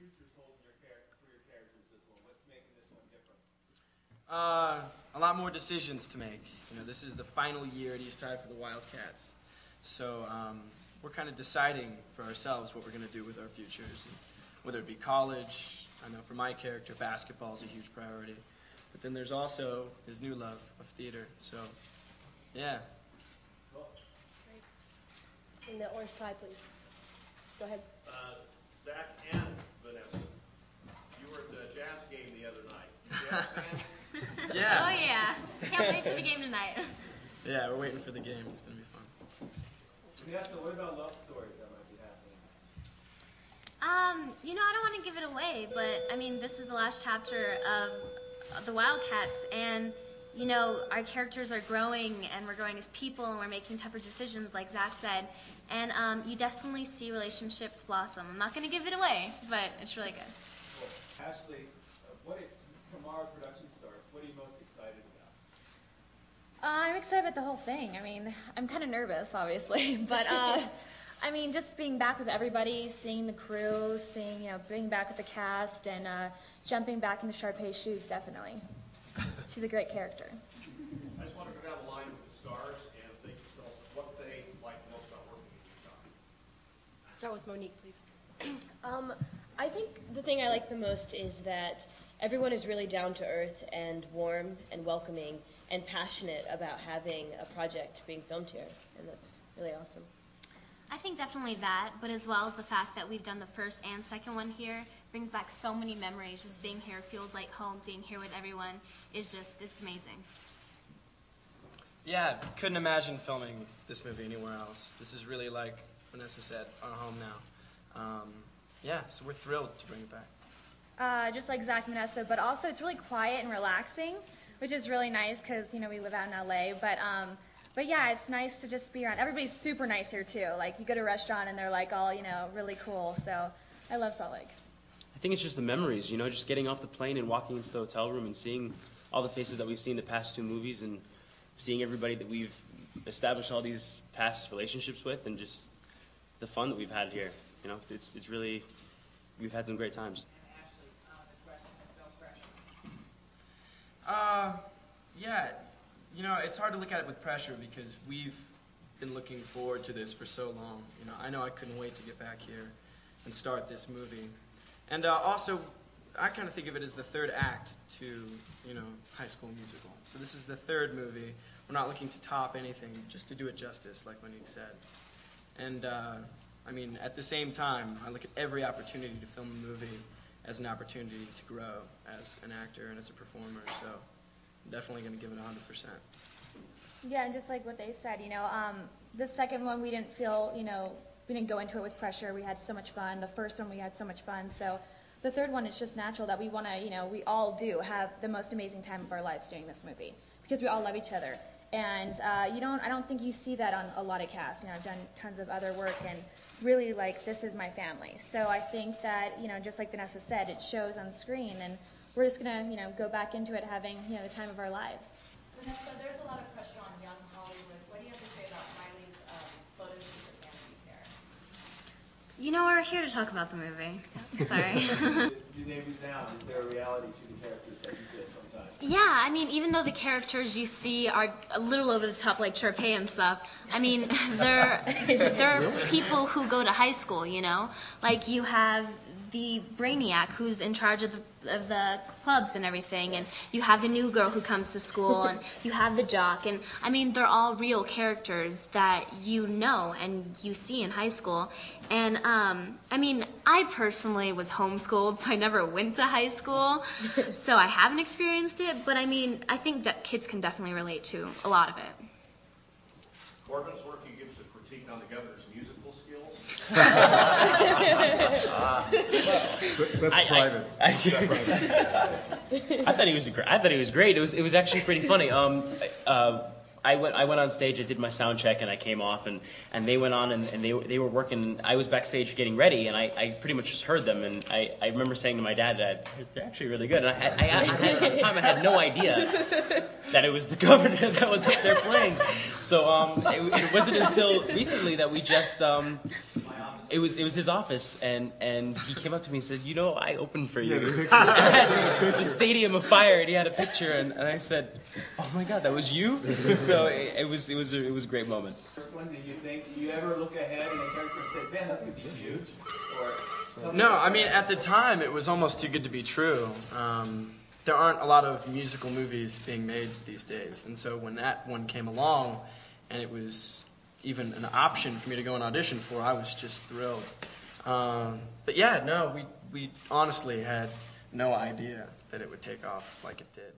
futures hold in for your characters as well? What's making this one different? A lot more decisions to make. You know, this is the final year at East High for the Wildcats. So we're kind of deciding for ourselves what we're going to do with our futures, and whether it be college. I know for my character, basketball is a huge priority. But then there's also his new love of theater. So, yeah. Cool. In the orange tie, please. Go ahead. Zach and Vanessa, you were at the jazz game the other night. You jazz fans? Yeah. Oh yeah. Can't wait for the game tonight. Yeah, we're waiting for the game. It's going to be fun. Vanessa, what about love stories that might be happening? You know, I don't want to give it away, but I mean, this is the last chapter of the Wildcats, and you know, our characters are growing, and we're growing as people, and we're making tougher decisions, like Zach said, and you definitely see relationships blossom. I'm not going to give it away, but it's really good. Well, Ashley, tomorrow production starts. What are you most excited about? I'm excited about the whole thing. I mean, I'm kind of nervous, obviously, but I mean, just being back with everybody, seeing the crew, seeing, you know, being back with the cast, and jumping back into Sharpay's shoes, definitely. She's a great character. I just want to go down the line with the stars and they can tell us what they like most about working with each other. Start with Monique, please. I think the thing I like the most is that everyone is really down to earth and warm and welcoming and passionate about having a project being filmed here, and that's really awesome. I think definitely that, but as well as the fact that we've done the first and second one here brings back so many memories. Just being here feels like home. Being here with everyone is just, it's amazing. Yeah, couldn't imagine filming this movie anywhere else. This is really, like Vanessa said, our home now. Yeah, so we're thrilled to bring it back. Just like Zach and Vanessa, but also it's really quiet and relaxing, which is really nice because, you know, we live out in LA, but yeah, it's nice to just be around. Everybody's super nice here too. Like, you go to a restaurant and they're like all, you know, really cool. So I love Salt Lake. I think it's just the memories, you know, just getting off the plane and walking into the hotel room and seeing all the faces that we've seen the past two movies and seeing everybody that we've established all these past relationships with, and just the fun that we've had here. You know, it's really, we've had some great times. Yeah, you know, it's hard to look at it with pressure because we've been looking forward to this for so long. You know, I know I couldn't wait to get back here and start this movie. And also, I kind of think of it as the third act to, you know, High School Musical. So this is the third movie. We're not looking to top anything, just to do it justice, like Monique said. And, I mean, at the same time, I look at every opportunity to film a movie as an opportunity to grow as an actor and as a performer. So I'm definitely going to give it 100%. Yeah, and just like what they said, you know, the second one we didn't feel, you know, we didn't go into it with pressure. We had so much fun. The first one we had so much fun. So the third one, it's just natural that we want to, you know, we all do have the most amazing time of our lives doing this movie because we all love each other. And I don't think you see that on a lot of casts. You know, I've done tons of other work and really, like, this is my family. So I think that, you know, just like Vanessa said, it shows on screen, and we're just going to, you know, go back into it having, you know, the time of our lives. Vanessa, there's a lot of pressure on young Hollywood. What do you have to say about Miley's photo shoot with Vanity Fair? You know, we're here to talk about the movie. Sorry. Do they resound? Is there a reality to the characters that exist sometimes? Yeah, I mean, even though the characters you see are a little over the top, like Sharpay and stuff, I mean, they're people who go to high school, you know? Like, you have the brainiac who's in charge of the clubs and everything, and you have the new girl who comes to school, and you have the jock, and I mean, they're all real characters that you know and you see in high school. And I mean, I personally was homeschooled, so I never went to high school, so I haven't experienced it, but I mean, I think that kids can definitely relate to a lot of it. Corbin's work, he gives a critique on the governor's musical skills. That's private. I thought he was great. It was actually pretty funny. I went on stage, I did my sound check, and I came off, and they went on, and they were working. I was backstage getting ready, and I pretty much just heard them, and I remember saying to my dad, they're actually really good. And at the time, I had no idea that it was the Governor that was up there playing. So it wasn't until recently that we just, it was his office, and he came up to me and said, I opened for you at the Stadium of Fire, and he had a picture, and I said, oh my God, that was you? So it was a great moment. First one, did you ever look ahead in a character and say, man, this could be huge? Or No, I mean, at the time, it was almost too good to be true. There aren't a lot of musical movies being made these days, and so when that one came along, and it was even an option for me to go and audition for, I was just thrilled. But yeah, no, we honestly had no idea that it would take off like it did.